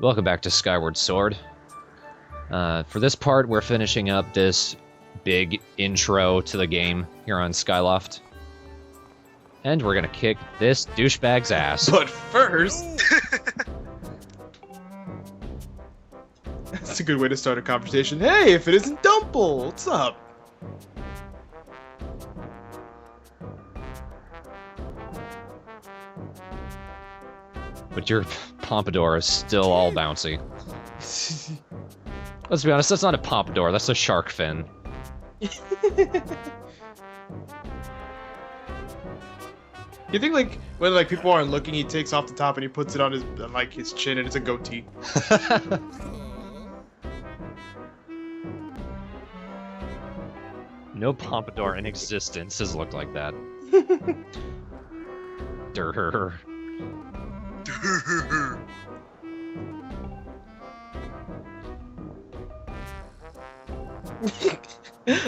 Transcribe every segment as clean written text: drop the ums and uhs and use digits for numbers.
Welcome back to Skyward Sword. For this part, we're finishing up this big intro to the game here on Skyloft. And we're gonna kick this douchebag's ass. But first... That's a good way to start a conversation. Hey, if it isn't Dumple, what's up? But your pompadour is still all bouncy. Let's be honest, that's not a pompadour, that's a shark fin. You think, like, when, like, people aren't looking, he takes off the top and he puts it on his, like, his chin and it's a goatee. No pompadour in existence has looked like that. Durr.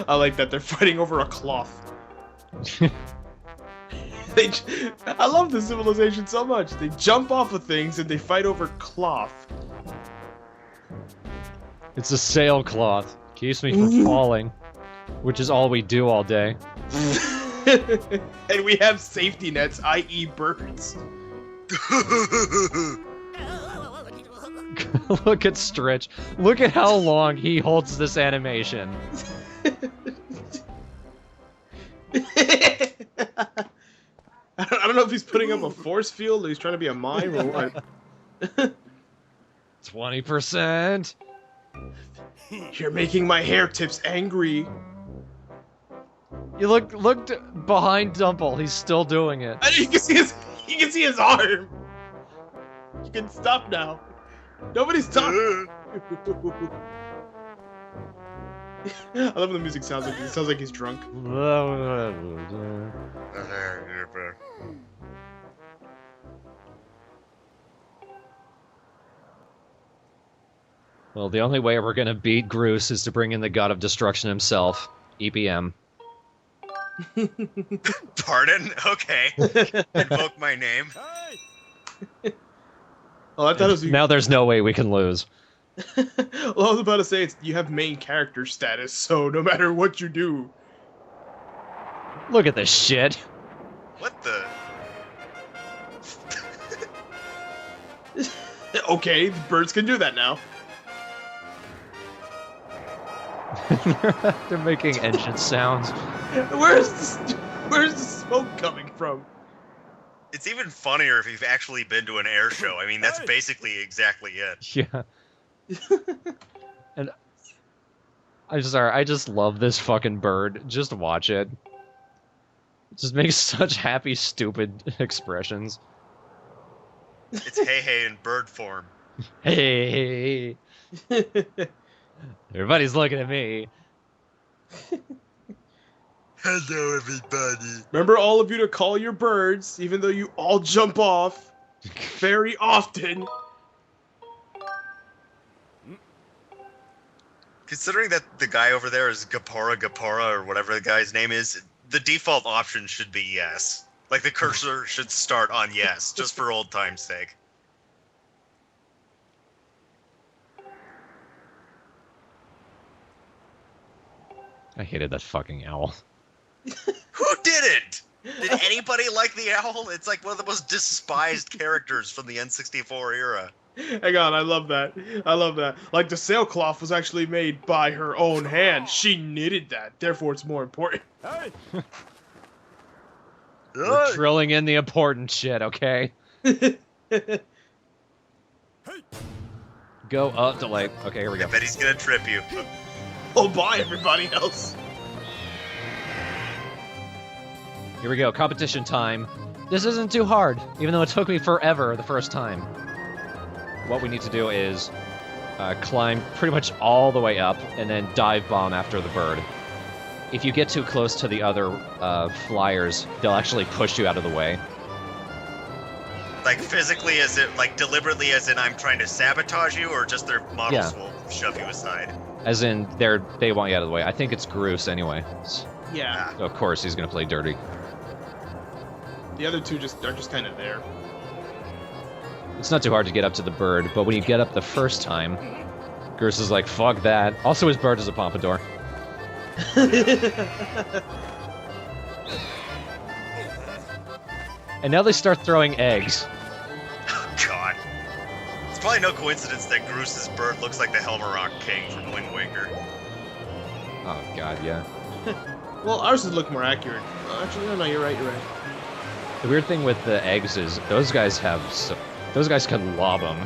I like that they're fighting over a cloth. I love this civilization so much. They jump off of things and they fight over cloth. It's a sailcloth. Keeps me from falling. Which is all we do all day. And we have safety nets, i.e. birds. Look at Stretch. Look at how long he holds this animation. I don't know if he's putting up a force field or he's trying to be a mime or what. 20%. You're making my hair tips angry. You look behind Dumple. He's still doing it. And you can see his arm. You can stop now. Nobody's talking. I love when the music sounds like it sounds like he's drunk. Well, the only way we're gonna beat Groose is to bring in the god of destruction himself, EPM. Pardon? Okay. Invoke my name. Oh, I thought it was. Now there's no way we can lose. Well, I was about to say you have main character status, so no matter what you do. Look at this shit. What the? Okay, the birds can do that now. They're making engine sounds. Where's the smoke coming from? It's even funnier if you've actually been to an air show. I mean, that's basically exactly it. Yeah. And I just love this fucking bird. Just watch it. It just makes such happy, stupid expressions. It's hey in bird form. Hey. Everybody's looking at me. Hello, everybody. Remember all of you to call your birds, even though you all jump off very often. Considering that the guy over there is Gapora, or whatever the guy's name is, the default option should be yes. Like, the cursor should start on yes, just for old time's sake. I hated that fucking owl. Who didn't? Did anybody like the owl? It's like one of the most despised characters from the N64 era. Hang on, I love that. I love that. Like, the sailcloth was actually made by her own hand. She knitted that, therefore it's more important. Hey. We're drilling in the important shit, okay? Go up to like... Okay, here we go. I bet he's gonna trip you. Oh, bye, everybody else. Here we go, competition time. This isn't too hard, even though it took me forever the first time. What we need to do is climb pretty much all the way up and then dive bomb after the bird. If you get too close to the other flyers, they'll actually push you out of the way. Like, physically, as it, like, deliberately, as in I'm trying to sabotage you, or just their models will shove you aside? As in, they want you out of the way. I think it's Groose anyway. Yeah. So of course he's gonna play dirty. The other two are just kind of there. It's not too hard to get up to the bird, but when you get up the first time, Groose is like, fuck that. Also, his bird is a pompadour. And now they start throwing eggs. Oh, God. It's probably no coincidence that Groose's bird looks like the Helmarock King from Wind Waker. Oh, God, yeah. Well, ours would look more accurate. Actually, no, you're right, you're right. The weird thing with the eggs is those guys those guys can lob them.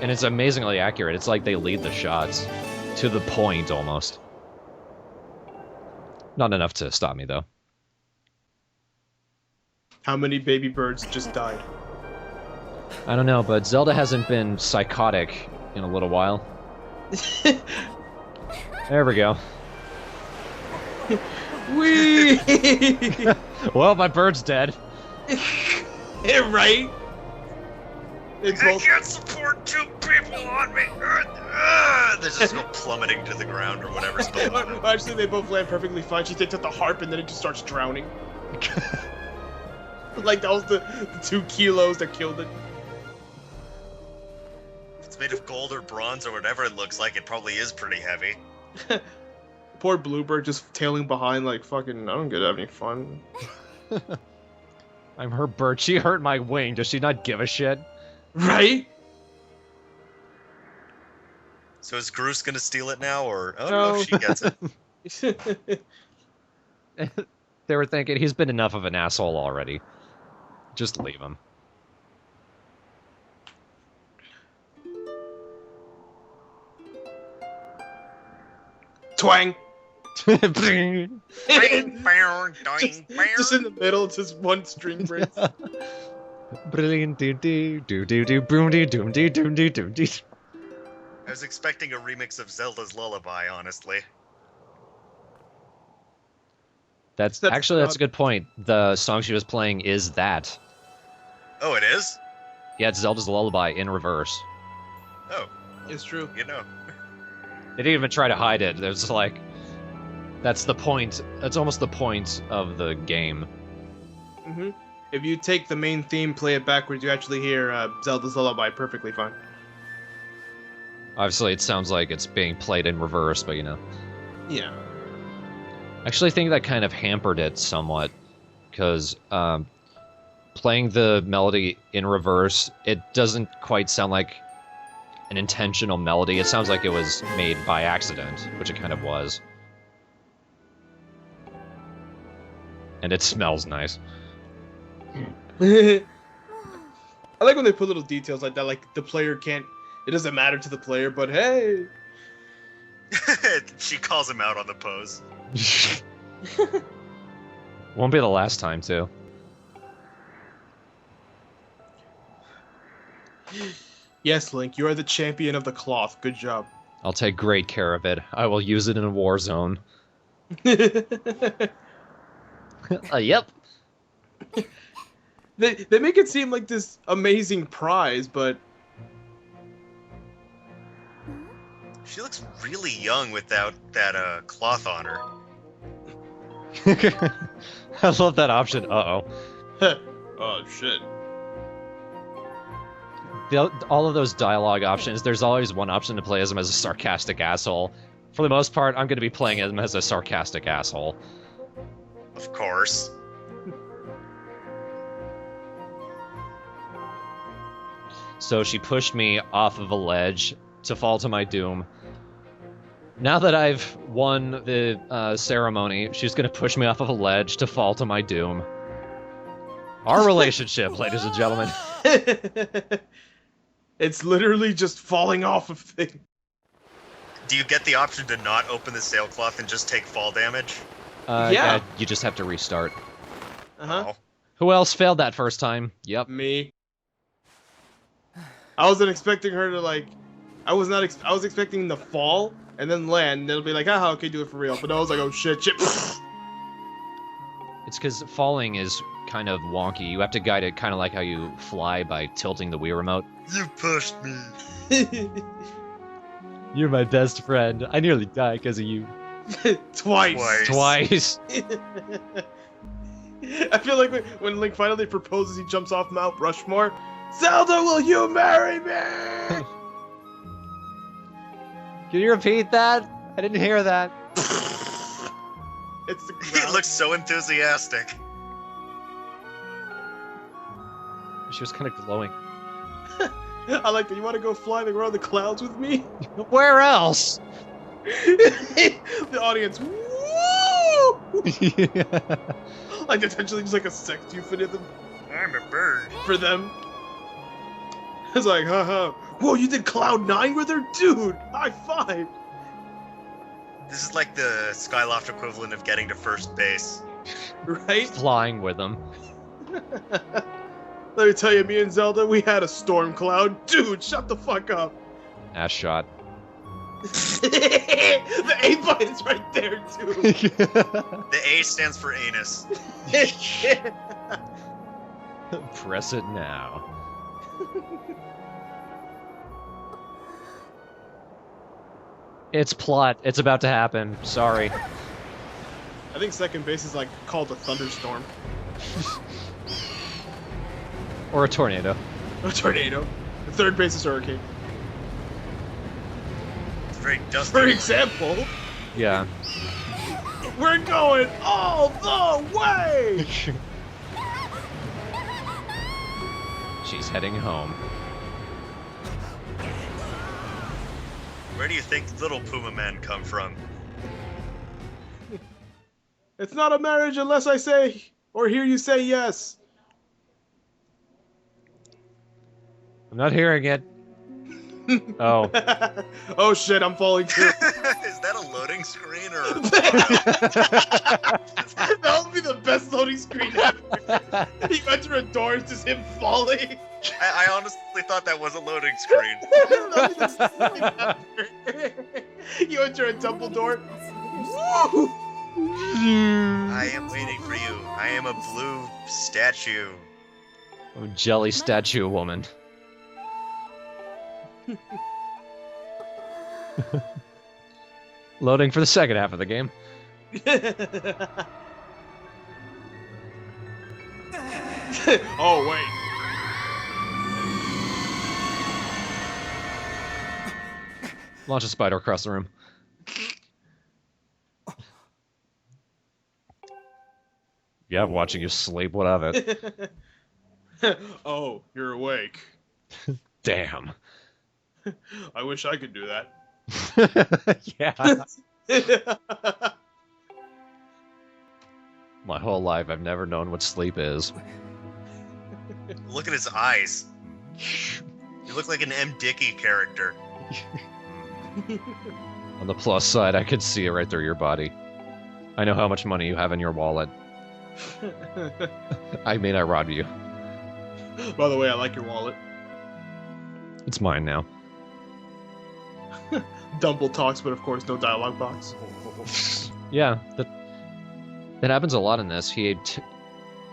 And it's amazingly accurate. It's like they lead the shots. To the point, almost. Not enough to stop me, though. How many baby birds just died? I don't know, but Zelda hasn't been psychotic in a little while. There we go. Whee! Well, my bird's dead. Right? It's I both. can't support two people on me! They just go plummeting to the ground or whatever's below them. Actually, they both land perfectly fine. She takes out the harp and then it just starts drowning. Like that was the 2 kilos that killed it. If it's made of gold or bronze or whatever it looks like, it probably is pretty heavy. Poor Bluebird just tailing behind like fucking, I don't get any fun. I'm her bird. She hurt my wing. Does she not give a shit? Right? So is Groose gonna steal it now, or oh No. no, she gets it. They were thinking he's been enough of an asshole already. Just leave him. Twang! Bing, bang, doing, Just in the middle, it's just one string breaks. Brilliant do do do do do boom dee doom dee doom dee doom dee. I was expecting a remix of Zelda's Lullaby, honestly. That's That's actually that's not- a good point. The song she was playing is that. Oh, it is? Yeah, it's Zelda's Lullaby in reverse. Oh, It's true. you know. They didn't even try to hide it. There's like, that's the point. That's almost the point of the game. Hmm. If you take the main theme, play it backwards, you actually hear Zelda's Lullaby perfectly fine. Obviously, it sounds like it's being played in reverse, but you know. Yeah. I actually think that kind of hampered it somewhat, because playing the melody in reverse, it doesn't quite sound like an intentional melody. It sounds like it was made by accident, which it kind of was. And it smells nice. I like when they put little details like that, like the player can't, it doesn't matter to the player, but hey! She calls him out on the pose. Won't be the last time, too. Yes, Link, you are the champion of the cloth. Good job. I'll take great care of it. I will use it in a war zone. Yep. They make it seem like this amazing prize, but She looks really young without that cloth on her. I love that option. Uh-oh. oh shit. All of those dialogue options, there's always one option to play as him as a sarcastic asshole. For the most part, I'm going to be playing him as a sarcastic asshole. Of course. So she pushed me off of a ledge to fall to my doom. Now that I've won the ceremony, she's going to push me off of a ledge to fall to my doom. Our relationship, ladies and gentlemen. It's literally just falling off of things. Do you get the option to not open the sailcloth and just take fall damage? Yeah. You just have to restart. Uh-huh. Oh. Who else failed that first time? Yep. Me. I wasn't expecting her to like. I was not. I was expecting the fall and then land. And it'll be like, haha, okay, do it for real. But I was like, oh shit, shit. It's because falling is kind of wonky. You have to guide it kind of like how you fly by tilting the Wii remote. You pushed me. You're my best friend. I nearly died because of you. Twice. Twice. I feel like when Link finally proposes, he jumps off Mount Rushmore. Zelda, will you marry me? Can you repeat that? I didn't hear that. It's the He crowd. looks so enthusiastic. She was kind of glowing. I like that. You want to go flying around the clouds with me? Where else? The audience, woo! Like essentially just like a sex euphemism I'm a bird. for them. It's like, haha. Whoa, you did Cloud 9 with her? Dude, high five. This is like the Skyloft equivalent of getting to first base. Right? Flying with them. Let me tell you, me and Zelda, we had a storm cloud. Dude, shut the fuck up. Ass shot. The A button's right there, too. The A stands for anus. Press it now. It's plot. It's about to happen. Sorry. I think second base is like called a thunderstorm. Or a tornado. A tornado. The third base is hurricane. It's very dusty. For example, Yeah. we're going all the way! She's heading home. Where do you think little Puma men come from? It's not a marriage unless I say or hear you say yes. I'm not hearing it. Oh. Oh shit, I'm falling too. Is that a loading screen or? That would be the best loading screen ever. You enter a door, it's just him falling. I honestly thought that was a loading screen. That'd be the best thing ever. You enter a temple door. Woo! I am waiting for you. I am a blue statue. Oh, jelly statue woman. Loading for the second half of the game. Oh wait. Launch a spider across the room. Yeah, watching you sleep. What of it? Oh, you're awake. Damn. I wish I could do that. Yeah. My whole life, I've never known what sleep is. Look at his eyes. You look like an M. Dickey character. On the plus side, I could see it right through your body. I know how much money you have in your wallet. I mean, I robbed you. By the way, I like your wallet. It's mine now. Dumble talks, but of course, no dialogue box. Yeah, that happens a lot in this.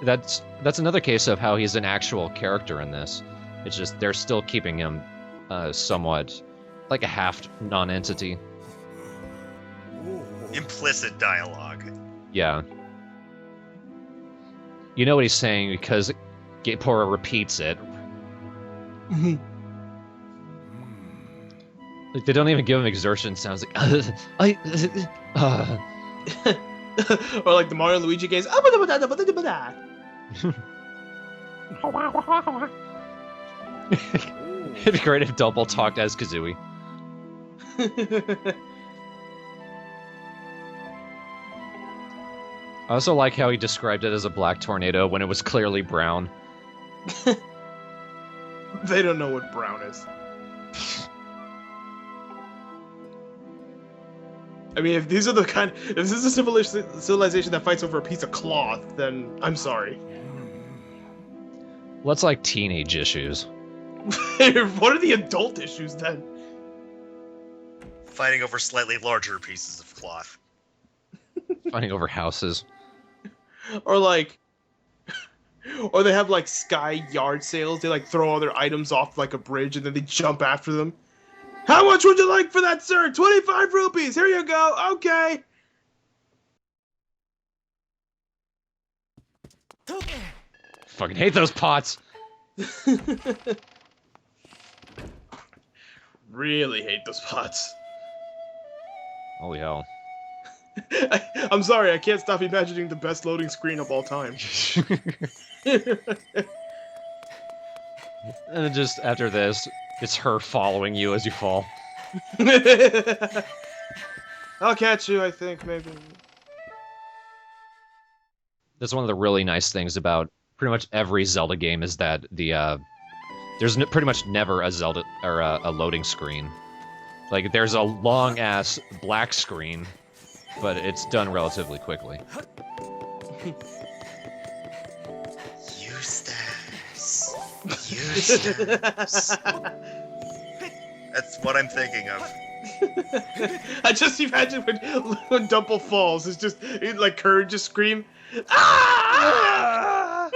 That's another case of how he's an actual character in this. It's just they're still keeping him somewhat like a half non-entity. Implicit dialogue. Yeah. You know what he's saying because Gapora repeats it. Like they don't even give him exertion sounds like Or like the Mario and Luigi games. It'd be great if Double talked as Kazooie. I also like how he described it as a black tornado when it was clearly brown. They don't know what brown is. I mean, if these are the kind, if this is a civilization that fights over a piece of cloth, then I'm sorry. Well, that's like teenage issues. What are the adult issues then? Fighting over slightly larger pieces of cloth. Fighting over houses. Or like, or they have like sky yard sales. They like throw all their items off like a bridge and then they jump after them. How much would you like for that, sir? 25 rupees. Here you go. Okay. Fucking hate those pots. Really hate those spots. Holy hell. I'm sorry, I can't stop imagining the best loading screen of all time. And then just after this, it's her following you as you fall. I'll catch you, I think, maybe. That's one of the really nice things about pretty much every Zelda game is that there's pretty much never a Zelda or a loading screen. Like there's a long ass black screen, but it's done relatively quickly. Eustace. Eustace. That's what I'm thinking of. I just imagine when Dumple falls, it's just like Courage just scream. Ah!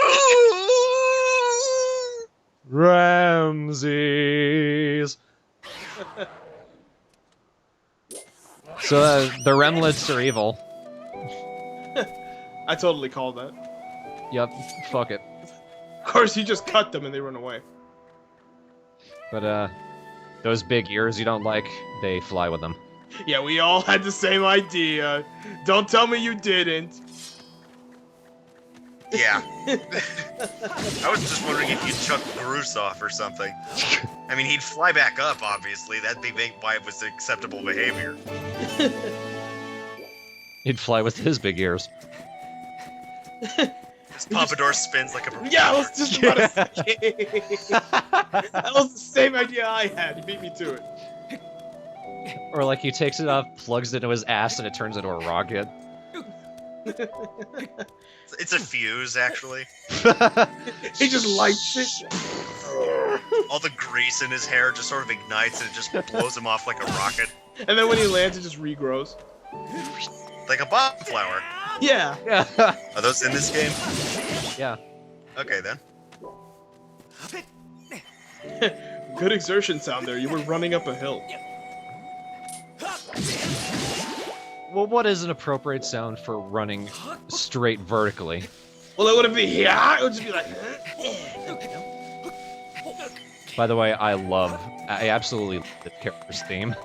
Ramses. So the Remlets are evil. I totally called that. Yep, fuck it. Of course, he just cut them and they run away. But those big ears you don't like, they fly with them. Yeah, we all had the same idea. Don't tell me you didn't. Yeah. I was just wondering if you'd chuck Bruce off or something. I mean, he'd fly back up, obviously. That'd be why it was acceptable behavior. He'd fly with his big ears. His pompadour spins like a propeller. Yeah, I was just about to say. That was the same idea I had. He beat me to it. Or like he takes it off, plugs it into his ass, and it turns into a rocket. It's a fuse, actually. He just lights it. All the grease in his hair just sort of ignites and it just blows him off like a rocket. And then when he lands, it just regrows. Like a bomb flower. Yeah. Yeah. Are those in this game? Yeah. Okay, then. Good exertion sound there. You were running up a hill. Well, what is an appropriate sound for running straight vertically? Well, it wouldn't be yeah. It would just be like. By the way, I absolutely love the character's theme.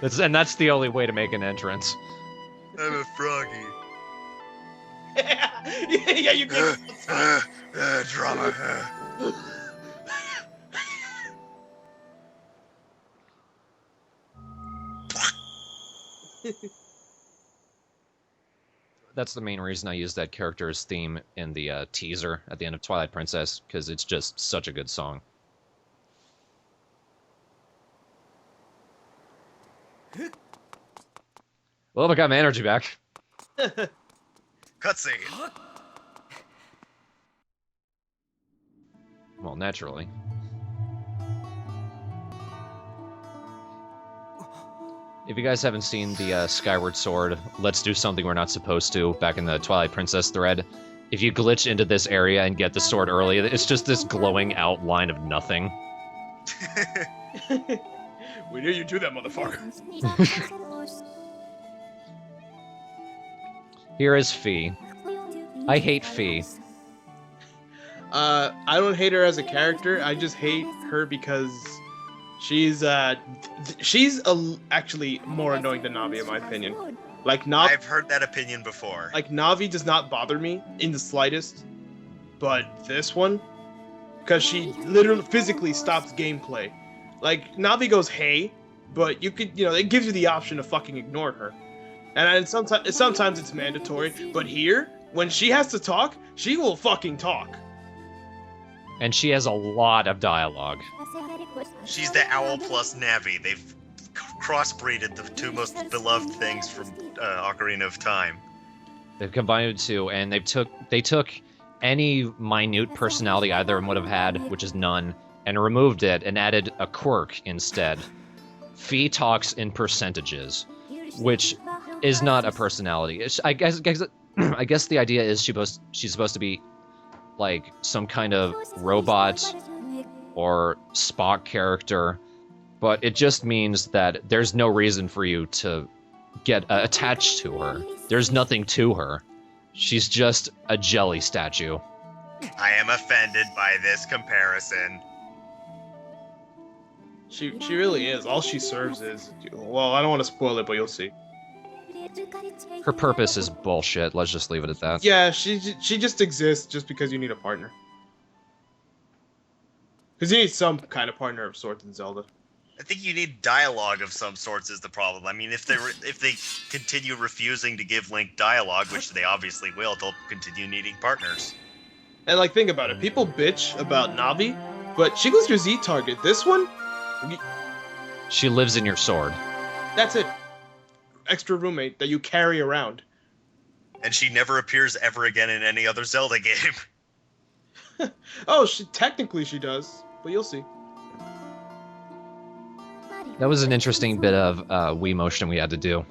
That's the only way to make an entrance. I'm a froggy. Yeah, you could. Drama. That's the main reason I use that character's theme in the teaser at the end of Twilight Princess, because it's just such a good song. Well, I got my energy back. Cutscene. Well, naturally. If you guys haven't seen the Skyward Sword, Let's Do Something We're Not Supposed To, back in the Twilight Princess thread, if you glitch into this area and get the sword early, it's just this glowing outline of nothing. We knew you'd do that, motherfucker. Here is Fee. I hate Fee. I don't hate her as a character. I just hate her because she's actually more annoying than Navi in my opinion. Like I've heard that opinion before. Like Navi does not bother me in the slightest, but this one, because she literally physically stops gameplay. Like Navi goes hey, but you could it gives you the option to fucking ignore her, and sometimes it's mandatory. But here, when she has to talk, she will fucking talk. And she has a lot of dialogue. She's the Owl plus Navi. They've crossbreeded the two most beloved things from Ocarina of Time. They've combined the two, and they took any minute personality either of them would have had, which is none, and removed it and added a quirk instead. Fee talks in percentages, which is not a personality. I guess the idea is she's supposed to be like some kind of robot or Spock character, but it just means that there's no reason for you to get attached to her. There's nothing to her. She's just a jelly statue. I am offended by this comparison. She really is. All she serves is... Well, I don't want to spoil it, but you'll see. Her purpose is bullshit. Let's just leave it at that. Yeah, she just exists just because you need a partner. Because you need some kind of partner of sorts in Zelda. I think you need dialogue of some sorts is the problem. I mean, if they continue refusing to give Link dialogue, which they obviously will, they'll continue needing partners. And like, think about it. People bitch about Navi, but she was your Z target. This one, She lives in your sword. that's it. Extra roommate that you carry around. And she never appears ever again in any other Zelda game. Oh, technically she does, but you'll see. That was an interesting bit of Wii motion we had to do.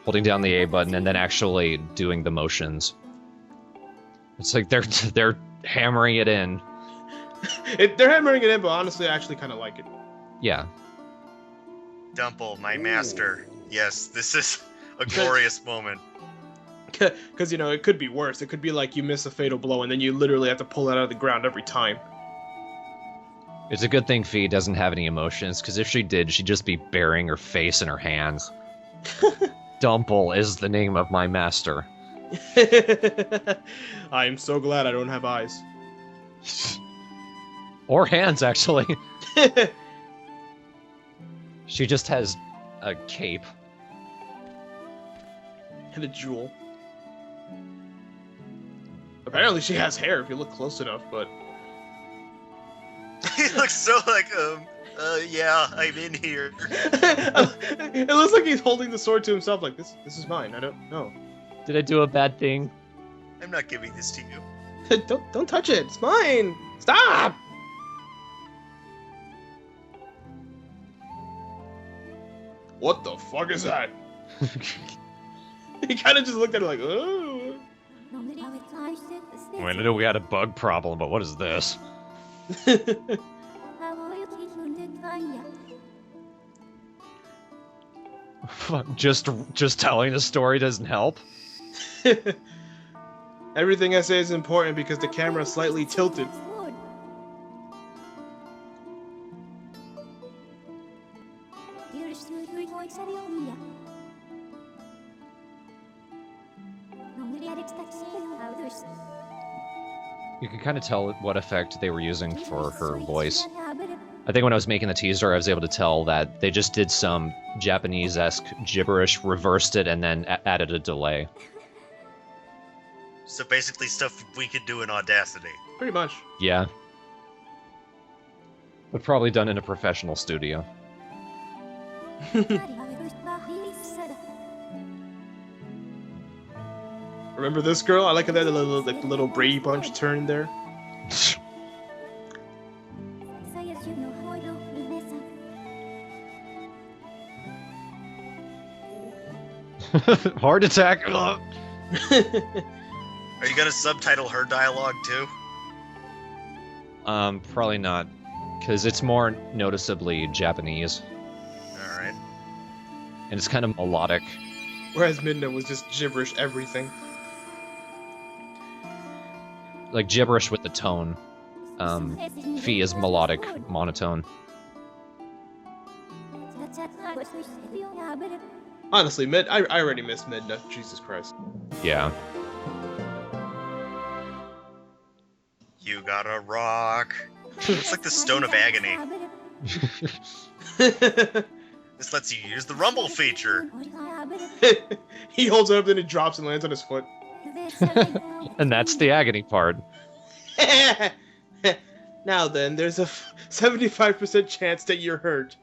Holding down the A button and then actually doing the motions. It's like they're hammering it in. They're hammering it in, but honestly, I actually kind of like it. Yeah. Dumple, my master. Yes, this is a glorious moment. Because, you know, it could be worse. It could be like you miss a fatal blow and then you literally have to pull it out of the ground every time. It's a good thing Fee doesn't have any emotions, because if she did, she'd just be burying her face in her hands. Dumple is the name of my master. I am so glad I don't have eyes. Or hands, actually. She just has a cape. And a jewel. Apparently she has hair if you look close enough, but... He looks so like, yeah, I'm in here. It looks like he's holding the sword to himself like, this is mine, I don't know. Did I do a bad thing? I'm not giving this to you. Don't touch it, it's mine! Stop! What the fuck is that? He kind of just looked at it like, oh. I know we had a bug problem, but what is this? Just telling the story doesn't help. Everything I say is important because the camera is slightly tilted. You can kind of tell what effect they were using for her voice. I think when I was making the teaser, I was able to tell that they just did some Japanese-esque gibberish, reversed it, and then added a delay. So basically stuff we could do in Audacity. Pretty much. Yeah. But probably done in a professional studio. Remember this girl? I like how that little Brady Bunch turn there. Heart attack. Are you gonna subtitle her dialogue too? Probably not, because it's more noticeably Japanese, Alright. and it's kind of melodic. Whereas Midna was just gibberish everything. Like gibberish with the tone. Fee is melodic, monotone. Honestly, I already miss Midna. Jesus Christ. Yeah. You gotta rock. It's like the Stone of Agony. This lets you use the rumble feature. He holds it up, then it drops and lands on his foot. And that's the agony part. Now then, there's a 75% chance that you're hurt.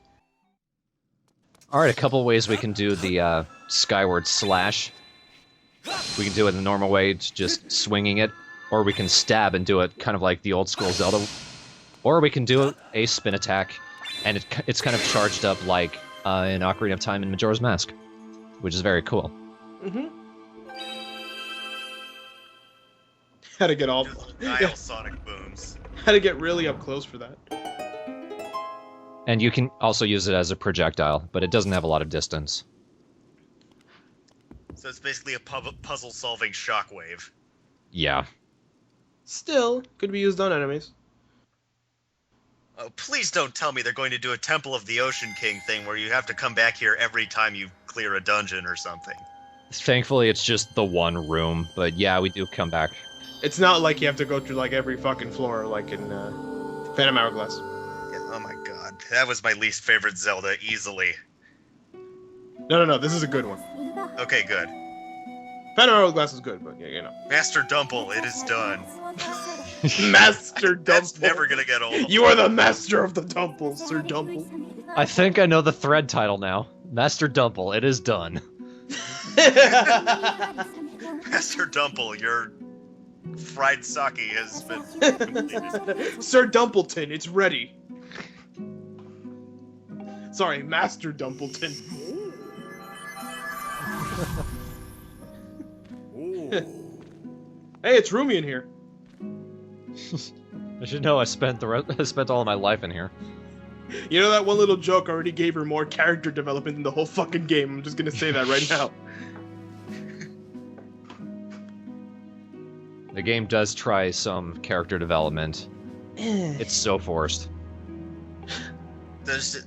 Alright, a couple ways we can do the Skyward Slash. We can do it the normal way, just swinging it. Or we can stab and do it kind of like the old school Zelda. Or we can do a spin attack, and it's kind of charged up like in Ocarina of Time and Majora's Mask. Which is very cool. Mm-hmm. Had to get all... Dial sonic booms. Had to get really up close for that. And you can also use it as a projectile, but it doesn't have a lot of distance. So it's basically a puzzle-solving shockwave. Yeah. Still, could be used on enemies. Oh, please don't tell me they're going to do a Temple of the Ocean King thing where you have to come back here every time you clear a dungeon or something. Thankfully, it's just the one room, but yeah, we do come back. It's not like you have to go through like every fucking floor like in Phantom Hourglass. Yeah, oh my god, that was my least favorite Zelda, easily. No, this is a good one. Okay, good. Phantom Hourglass is good, but yeah, you know. Master Dumple, it is done. Master Dumple. That's never gonna get old. You are the master of the Dumple, Sir Dumple. I think I know the thread title now. Master Dumple, it is done. Master Dumple, your fried sake has been completed. Sir Dumpleton, it's ready. Sorry, Master Dumpleton. Hey, it's roomy in here. I should know I spent I spent all of my life in here. You know that one little joke already gave her more character development than the whole fucking game. I'm just gonna say that right now. The game does try some character development. It's so forced. Does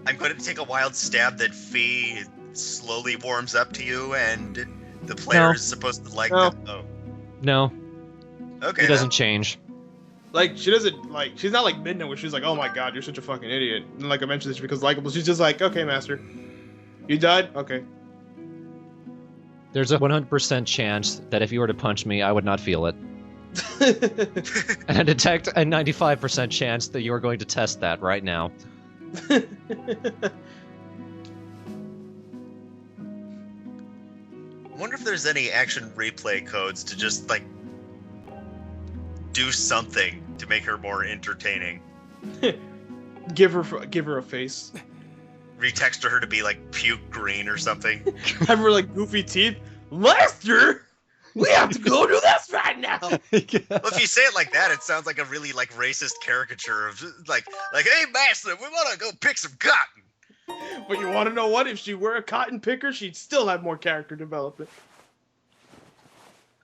I'm going to take a wild stab that Fee slowly warms up to you and the player is supposed to like them? Oh. No, Okay. it doesn't change. Like, she doesn't, like, she's not like Midna where she's like, oh my god, you're such a fucking idiot. And like I mentioned this because likable, she's just like, okay, master. You died? Okay. There's a 100% chance that if you were to punch me, I would not feel it. And I detect a 95% chance that you are going to test that right now. I wonder if there's any action replay codes to just, like, do something to make her more entertaining. give her a face. Retexture her to be, like, puke green or something. Have her like goofy teeth. Master! We have to go do this right now! Well, if you say it like that, it sounds like a really, like, racist caricature of, like, hey, master, we want to go pick some cotton. But you want to know what? If she were a cotton picker, she'd still have more character development.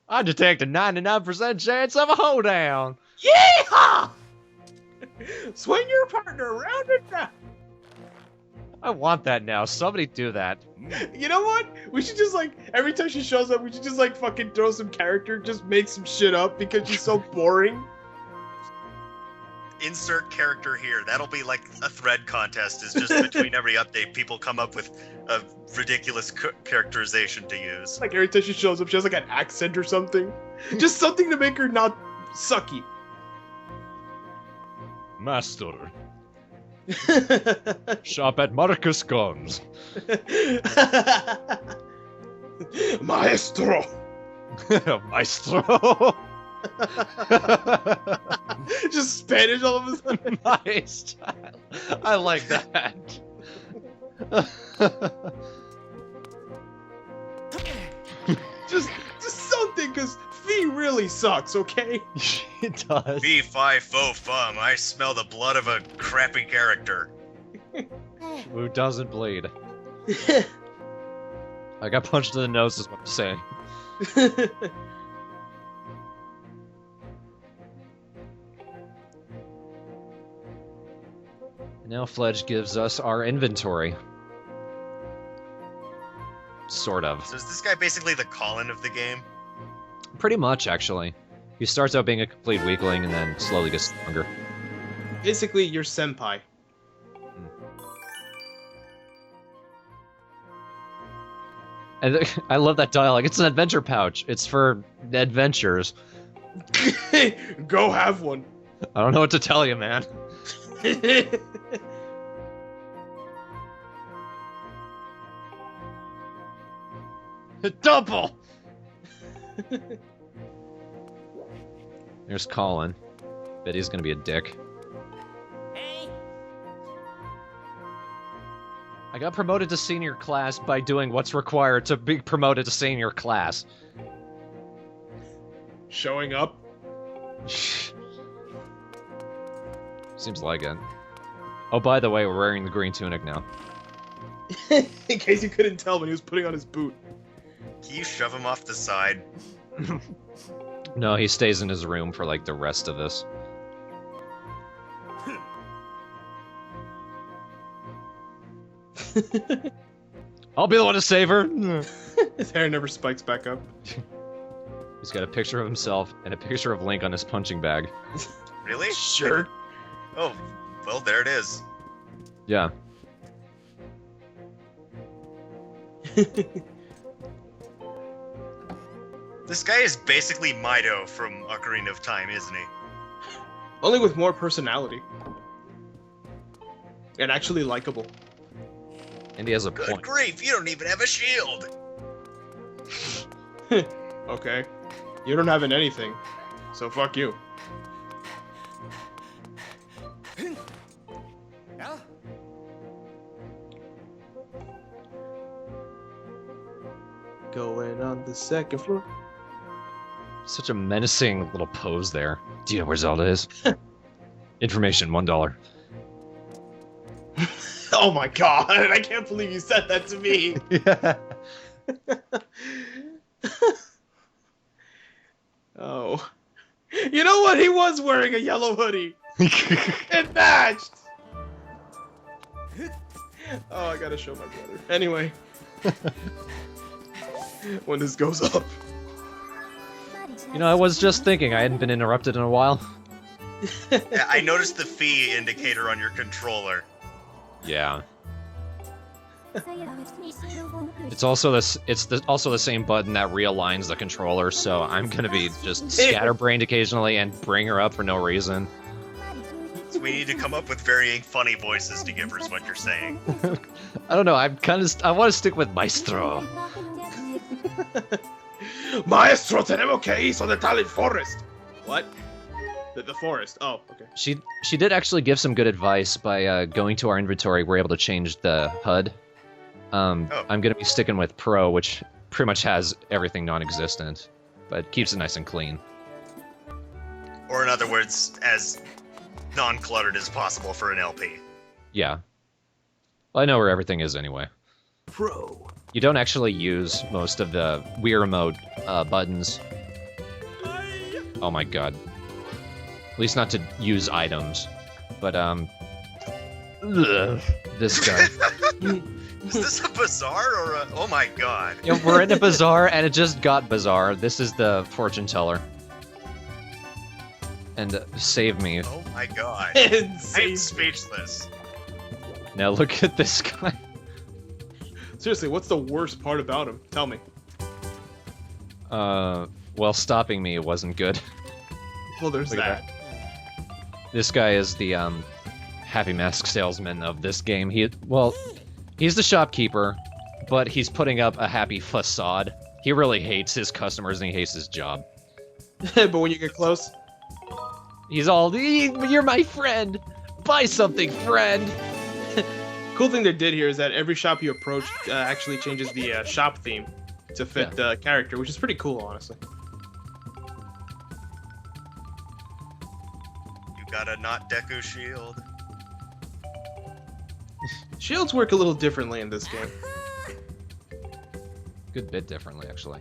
I detect a 99% chance of a hoedown. Yeehaw! Swing your partner around and round. I want that now. Somebody do that. You know what? We should just like, every time she shows up, we should just like fucking throw some character, just make some shit up because she's so boring. Insert character here. That'll be like a thread contest. Is just between every update, people come up with a ridiculous characterization to use. Like every time she shows up, she has like an accent or something. Just something to make her not sucky. Master. Shop at Marcus Guns. Maestro. Maestro. Just Spanish all of a sudden. Maestro. I like that. just something, because Fee really sucks, okay? She does. B5FO-FUM, I smell the blood of a crappy character. Who doesn't bleed? I got punched in the nose is what I'm saying. Now Fledge gives us our inventory. Sort of. So is this guy basically the Colin of the game? Pretty much, actually. He starts out being a complete weakling and then slowly gets stronger. Basically, your senpai. And I love that dialogue. It's an adventure pouch. It's for adventures. Go have one. I don't know what to tell you, man. Double! There's Colin. Bet he's gonna be a dick. Hey. I got promoted to senior class by doing what's required to be promoted to senior class. Showing up. Seems like it. Oh, by the way, we're wearing the green tunic now. In case you couldn't tell when he was putting on his boot. Can you shove him off the side? No, he stays in his room for like the rest of this. I'll be the one to save her. His hair never spikes back up. He's got a picture of himself and a picture of Link on his punching bag. Really? Sure. Oh, well, there it is. Yeah. This guy is basically Mido from Ocarina of Time, isn't he? Only with more personality. And actually likable. And he has a Good point. grief, you don't even have a shield! Okay. You don't have anything. So fuck you. Going on the second floor. Such a menacing little pose there. Do you know where Zelda is? Information, $1. Oh my god, I can't believe you said that to me. Yeah. Oh. You know what? He was wearing a yellow hoodie. It matched! Oh, I gotta show my brother. Anyway. When this goes up. You know, I was just thinking, I hadn't been interrupted in a while. Yeah, I noticed the fee indicator on your controller. Yeah. It's also also the same button that realigns the controller, so I'm gonna be just scatterbrained occasionally and bring her up for no reason. So we need to come up with varying funny voices to give her is what you're saying. I don't know, I want to stick with Maestro. Maestro, tenemos que ir sobre tal forest. What? The forest. Oh, okay. She did actually give some good advice by going to our inventory. We're able to change the HUD. I'm gonna be sticking with Pro, which pretty much has everything non-existent, but keeps it nice and clean. Or in other words, as non-cluttered as possible for an LP. Yeah. Well, I know where everything is anyway. Pro. You don't actually use most of the Wii Remote buttons. Oh my god. At least not to use items. But, ugh, this guy. Is this a bazaar or a... Oh my god. You know, we're in a bazaar, and it just got bizarre. This is the fortune teller. And save me. Oh my god. And I'm speechless. Now look at this guy. Seriously, what's the worst part about him? Tell me. Well, stopping me wasn't good. Well, there's Look at that. This guy is the, Happy Mask salesman of this game. He's the shopkeeper, but he's putting up a happy facade. He really hates his customers and he hates his job. But when you get close, He's all, you're my friend! Buy something, friend! cool thing they did here is that every shop you approach actually changes the shop theme to fit the character, which is pretty cool, honestly. You got a not Deku shield. Shields work a little differently in this game. Good bit differently, actually.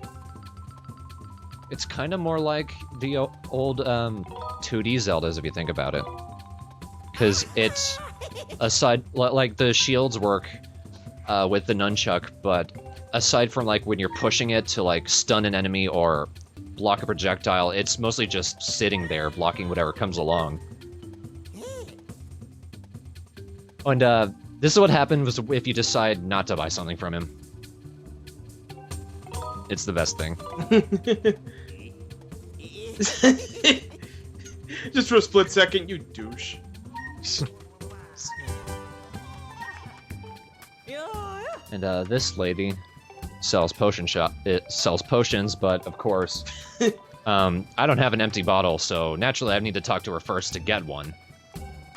It's kind of more like the old 2D Zeldas, if you think about it. Because it's aside, like the shields work with the nunchuck, but aside from like when you're pushing it to like stun an enemy or block a projectile, it's mostly just sitting there blocking whatever comes along. And this is what happens if you decide not to buy something from him. It's the best thing. Just for a split second, you douche. And this lady sells it sells potions, but of course, I don't have an empty bottle, so naturally I need to talk to her first to get one.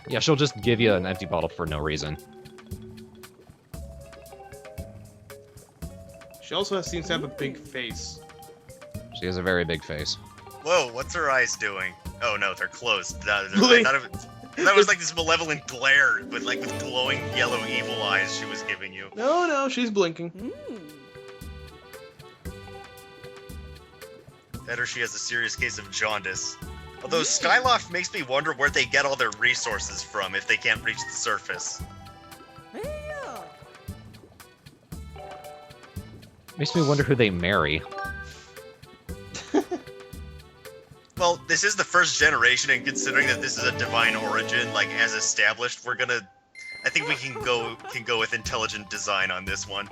Yeah, she'll just give you an empty bottle for no reason. She also seems to have a big face. She has a very big face. Whoa, what's her eyes doing? Oh no, they're closed. Blink. That was like this malevolent glare with glowing yellow evil eyes she was giving you. No, she's blinking. Better she has a serious case of jaundice. Although Skyloft makes me wonder where they get all their resources from if they can't reach the surface. Makes me wonder who they marry. Well, this is the first generation, and considering that this is a divine origin, like as established, we're gonna. I think we can go with intelligent design on this one.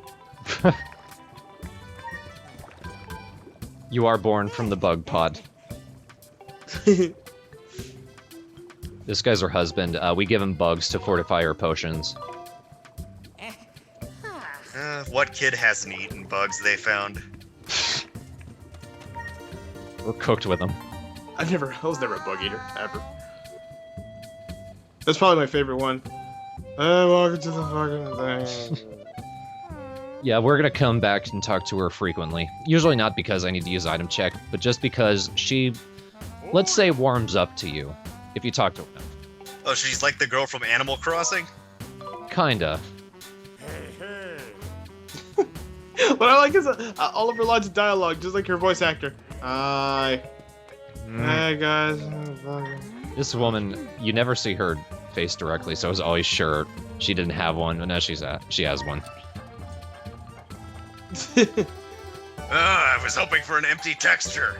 You are born from the bug pod. This guy's her husband. We give him bugs to fortify her potions. What kid hasn't eaten bugs they found? Or cooked with them. I was never a bug eater, ever. That's probably my favorite one. Welcome to the fucking thing. Yeah, we're gonna come back and talk to her frequently. Usually not because I need to use item check, but just because she, let's say, warms up to you. If you talk to her enough. Oh, she's like the girl from Animal Crossing? Kinda. What I like is all of her lines of dialogue, just like her voice actor. Hi. Hey guys. This woman, you never see her face directly, so I was always sure she didn't have one, but now she has one. I was hoping for an empty texture.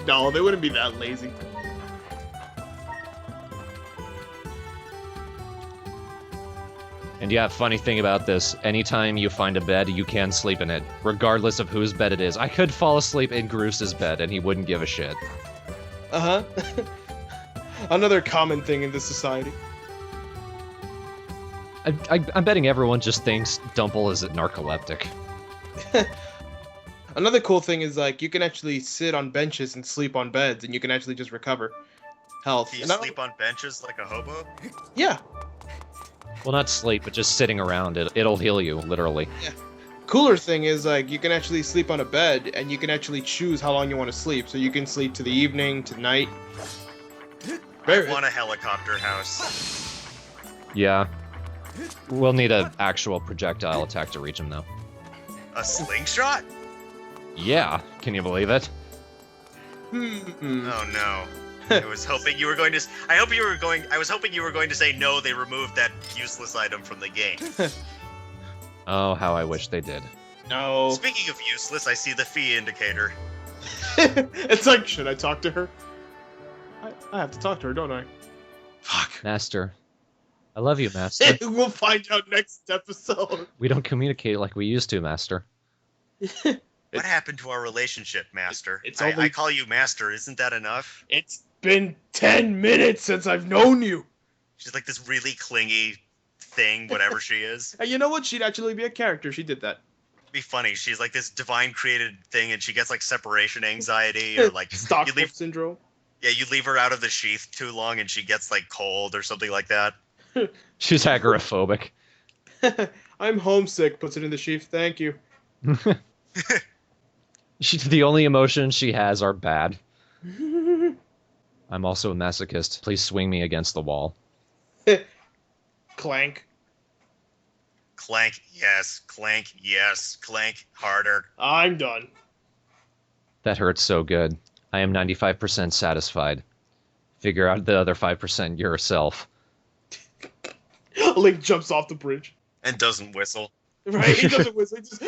No, they wouldn't be that lazy. And yeah, funny thing about this, anytime you find a bed, you can sleep in it, regardless of whose bed it is. I could fall asleep in Groos's bed, and he wouldn't give a shit. Uh-huh. Another common thing in this society. I'm betting everyone just thinks Dumple is narcoleptic. Another cool thing is, like, you can actually sit on benches and sleep on beds, and you can actually just recover health. Do you And sleep on benches like a hobo? Yeah. Well, not sleep, but just sitting around. It'll heal you, literally. Yeah. Cooler thing is, like, you can actually sleep on a bed, and you can actually choose how long you want to sleep. So you can sleep to the evening, to night. I want a helicopter house. Yeah. We'll need an actual projectile attack to reach him, though. A slingshot? Yeah, can you believe it? Oh no. I was hoping you were going to. I was hoping you were going to say no. They removed that useless item from the game. Oh, how I wish they did. No. Speaking of useless, I see the fee indicator. It's like, should I talk to her? I have to talk to her, don't I? Fuck. Master. I love you, Master. We'll find out next episode. We don't communicate like we used to, Master. What happened to our relationship, Master? It's I only- call you Master. Isn't that enough? It's been 10 minutes since I've known you. She's like this really clingy thing, whatever she is. And you know what? She'd actually be a character. She did that. It'd be funny. She's like this divine created thing, and she gets like separation anxiety or like Stockholm syndrome. Yeah, you leave her out of the sheath too long, and she gets like cold or something like that. She's agoraphobic. I'm homesick. Puts it in the sheath. Thank you. The only emotions she has are bad. I'm also a masochist. Please swing me against the wall. Clank. Clank, yes. Clank, yes. Clank, harder. I'm done. That hurts so good. I am 95% satisfied. Figure out the other 5% yourself. Link jumps off the bridge. And doesn't whistle. Right? He doesn't whistle. He just